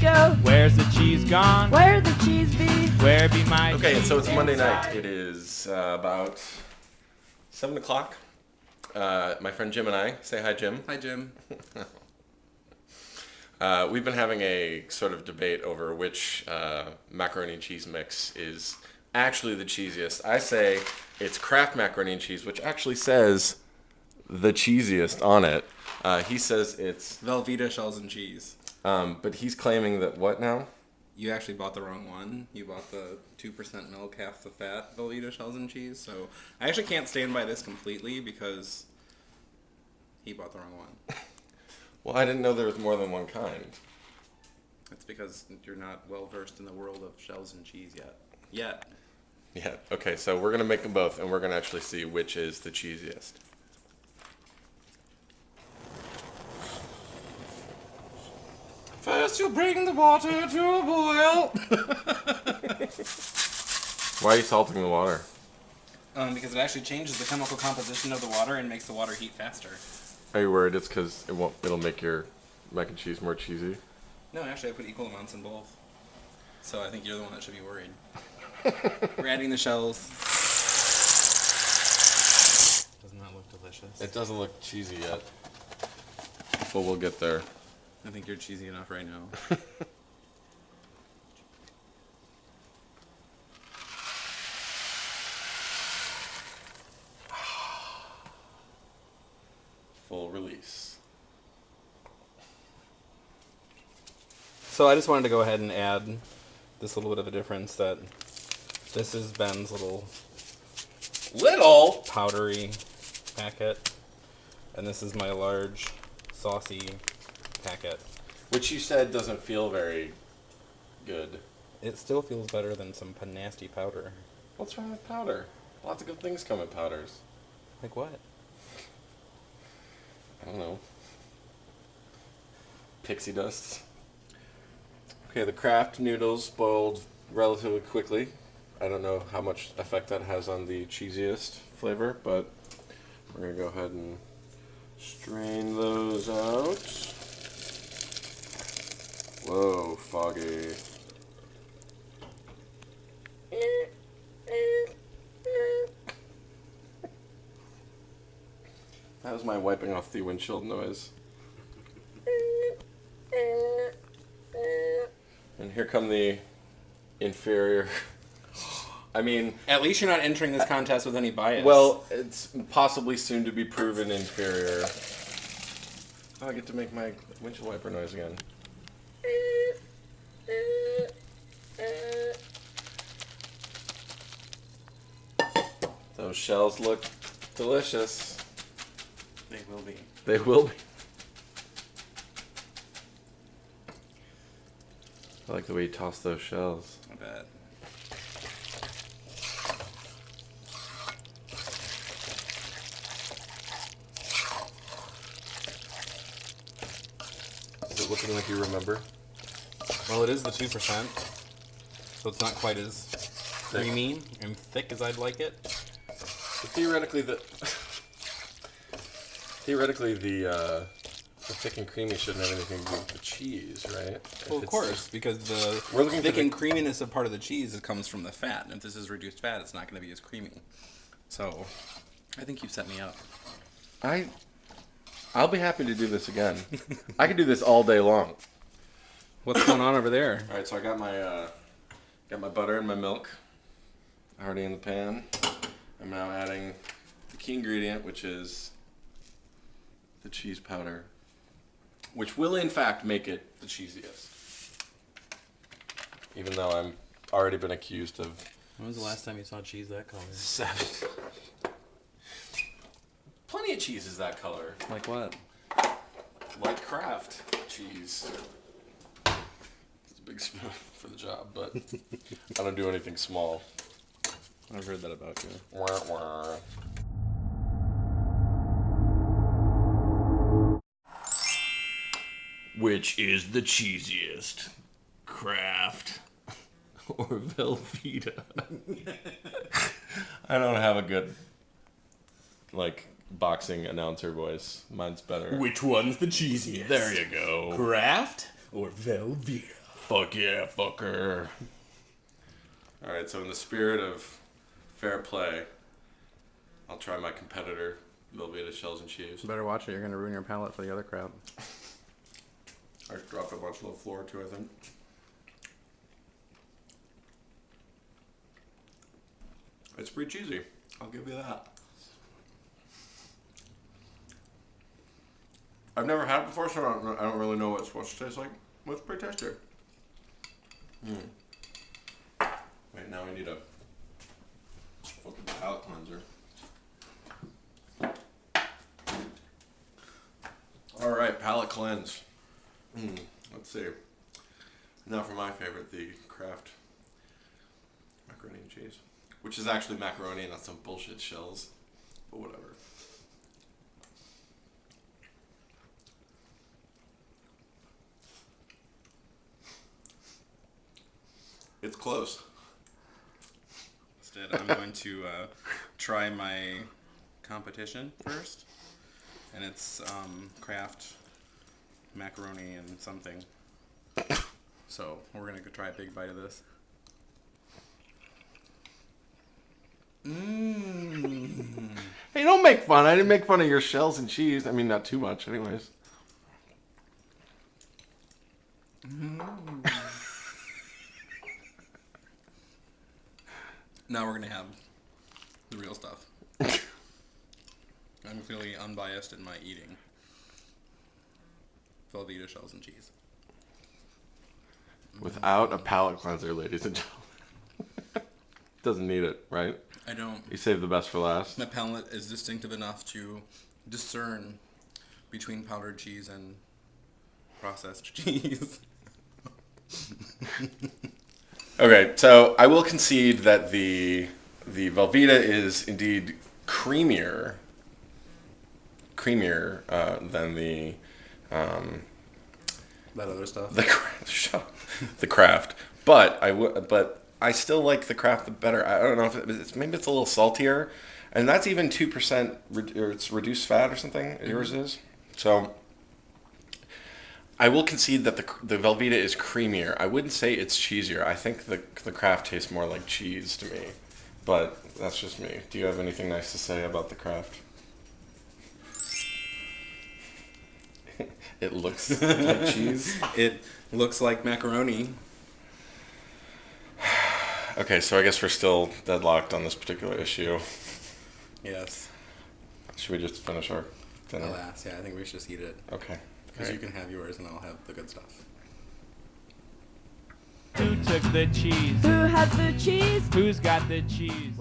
go? Where's the cheese gone? Where the cheese be? Where be my Okay, cheese? so it's Monday Inside. night. It is about 7 o'clock. My friend Jim and I, say hi, Jim. Hi, Jim. We've been having a sort of debate over which macaroni and cheese mix is actually the cheesiest. I say it's Kraft macaroni and cheese, which actually says the cheesiest on it. He says it's... Velveeta shells and cheese. but he's claiming that what now? You actually bought the wrong one. You bought the 2% milk, half the fat Velveeta shells and cheese. So I actually can't stand by this completely because he bought the wrong one. Well, I didn't know there was more than one kind. It's because you're not well versed in the world of shells and cheese yet. Yeah, okay, so we're going to make them both, and we're going to actually see which is the cheesiest. First, you bring the water to a boil. Why are you salting the water? Because it actually changes the chemical composition of the water and makes the water heat faster. Are you worried it's because it'll make your mac and cheese more cheesy? No, actually, I put equal amounts in both. So I think you're the one that should be worried. We're adding the shells. Does not look delicious. It doesn't look cheesy yet, but we'll get there. I think you're cheesy enough right now. Full release. So I just wanted to go ahead and add this little bit of a difference that this is Ben's little powdery packet, and this is my large saucy packet. Which you said doesn't feel very good. It still feels better than some nasty powder. What's wrong with powder? Lots of good things come in powders. Like what? I don't know. Pixie dust. Okay, the Kraft noodles boiled relatively quickly. I don't know how much effect that has on the cheesiest flavor, but we're going to go ahead and strain those out. Whoa, foggy. That was my wiping off the windshield noise. And here come the inferior. I mean... At least you're not entering this contest with any bias. Well, it's possibly soon to be proven inferior. Oh, I get to make my windshield wiper noise again. Those shells look delicious. They will be. They will be. I like the way you toss those shells. I bet. Is it looking like you remember? Well, it is the 2%, so it's not quite as creamy and thick as I'd like it. But theoretically, the thick and creamy shouldn't have anything to do with the cheese, right? Well, of course, because the We're looking for thick the- and creaminess of part of the cheese comes from the fat, and if this is reduced fat, it's not going to be as creamy. So, I think you've set me up. I'll be happy to do this again. I could do this all day long. What's going on over there? All right, so I got my butter and my milk already in the pan. I'm now adding the key ingredient, which is the cheese powder, which will in fact make it the cheesiest. Even though I'm already been accused of When was the last time you saw cheese that color? 7. Plenty of cheese is that color. Like what? Like Kraft cheese. It's a big spoon for the job, but I don't do anything small. I've heard that about you. Wah, wah. Which is the cheesiest? Kraft or Velveeta? I don't have a good, boxing announcer voice. Mine's better. Which one's the cheesiest? There you go. Kraft or Velveeta? Fuck yeah, fucker. All right, so in the spirit of fair play, I'll try my competitor, Velveeta shells and cheese. Better watch it. You're gonna ruin your palate for the other crowd. I just dropped a bunch on the floor too, I think. It's pretty cheesy. I'll give you that. I've never had it before, so I don't really know what it's supposed to taste like. But it's pretty tasty. Wait, now we need a fucking palate cleanser. Alright, palate cleanse. Let's see. Now for my favorite, the Kraft macaroni and cheese. Which is actually macaroni and not some bullshit shells. But whatever. It's close. Instead, I'm going to try my competition first. And it's Kraft macaroni and something. So we're going to go try a big bite of this. Hey, don't make fun. I didn't make fun of your shells and cheese. I mean, not too much, anyways. Now we're going to have the real stuff. I'm clearly unbiased in my eating. Velveeta shells and cheese. Without a palate cleanser, ladies and gentlemen. Doesn't need it, right? I don't. You saved the best for last. My palate is distinctive enough to discern between powdered cheese and processed cheese. Okay, so I will concede that the Velveeta is indeed creamier than the That other stuff. the Kraft, but I still like the Kraft better. I don't know if maybe it's a little saltier, and that's even 2%. Or it's reduced fat or something. Yours is. So I will concede that the Velveeta is creamier. I wouldn't say it's cheesier. I think the Kraft tastes more like cheese to me, but that's just me. Do you have anything nice to say about the Kraft? It looks like cheese. It looks like macaroni. Okay, so I guess we're still deadlocked on this particular issue. Yes. Should we just finish our dinner? Alas, yeah, I think we should just eat it. Okay. Because Great. you can have yours and I'll have the good stuff. Who took the cheese? Who has the cheese? Who's got the cheese?